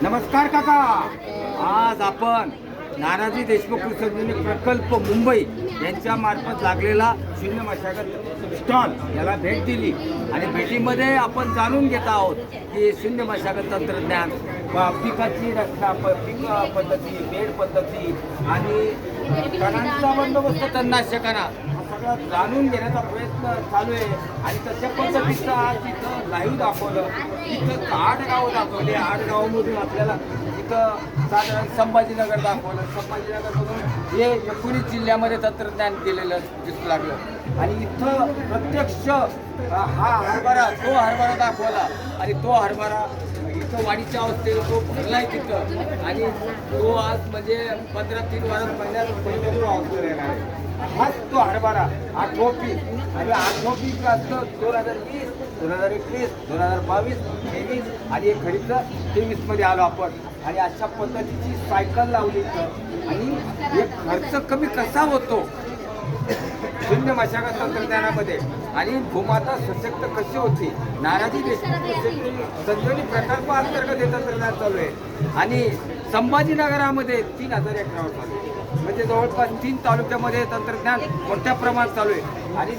नमस्कार काका. आज आपण नानाजी देशमुख सार्वजनिक प्रकल्प मुंबई यांच्या मार्फत लागलेला शून्य मशागत स्टॉल याला भेट दिली आणि भेटीमध्ये आपण जाणून घेत आहोत की शून्य मशागत तंत्रज्ञान, पिकाची रचना, पीक पद्धती, बेड पद्धती आणि कणांचा बंदोबस्त तणनाशकांना सगळं जाणून घेण्याचा प्रयत्न चालू आहे. आणि तशा पद्धतीचं आज तिथं लाईव्ह दाखवलं. तिथं 8 गावं दाखवले. 8 गावामधून आपल्याला इथं साधारण संभाजीनगर दाखवलं. संभाजीनगरमधून हे 19 जिल्ह्यामध्ये तंत्रज्ञान केलेलं दिसू लागलं. आणि इथं प्रत्यक्ष हा हरभरा, तो हरभरा दाखवला आणि तो हरभरा इथं वाढीच्या अवस्थेत तो भरलाय तिथं. आणि तो आज म्हणजे 15-3 महिन्यात पहिले तो अवस्थेत येणार आहे. हाच तो हरभरा, आठवं पीक. आणि आठवं पीक असतं 2020, 2021, 2022, 23 आणि एक खरीप 23मध्ये आलो आपण. आणि अशा पद्धतीची सायकल लावली तर आणि एक खर्च कमी कसा होतो शून्य मशागत तंत्रज्ञानामध्ये आणि भूमाता सशक्त कशी होती. नानाजी देशमुख संजीवनी प्रकल्प अंतर्गत हे तंत्रज्ञान चालू आहे. आणि संभाजीनगरामध्ये 3000 एकरावर चालू आहे. म्हणजे जवळपास 3 तालुक्यामध्ये तंत्रज्ञान मोठ्या प्रमाणात चालू आहे. आणि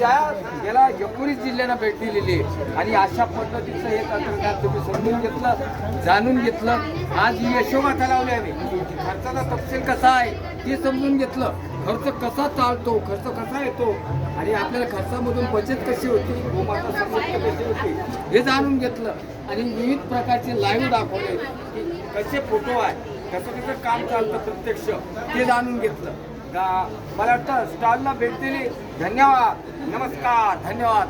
याला 19 जिल्ह्यांना भेट दिलेली आहे. आणि अशा पद्धतीचं हे तंत्रज्ञान तुम्ही समजून घेतलं, जाणून घेतलं. आज यशोगाथा लावली आम्ही. खर्चाचा तपशील कसा आहे ते समजून घेतलं. खर्च कसा चालतो, खर्च कसा येतो आणि आपल्याला खर्चामधून बचत कशी होती, भूमाता सशक्त कशी होती हे जाणून घेतलं. आणि विविध प्रकारचे लाईव्ह दाखवले की कसे फोटो आहे, कसं काम चालतं प्रत्यक्ष ते जाणून घेतलं. मला वाटतं स्टॉलला भेट दिली. धन्यवाद. नमस्कार. धन्यवाद.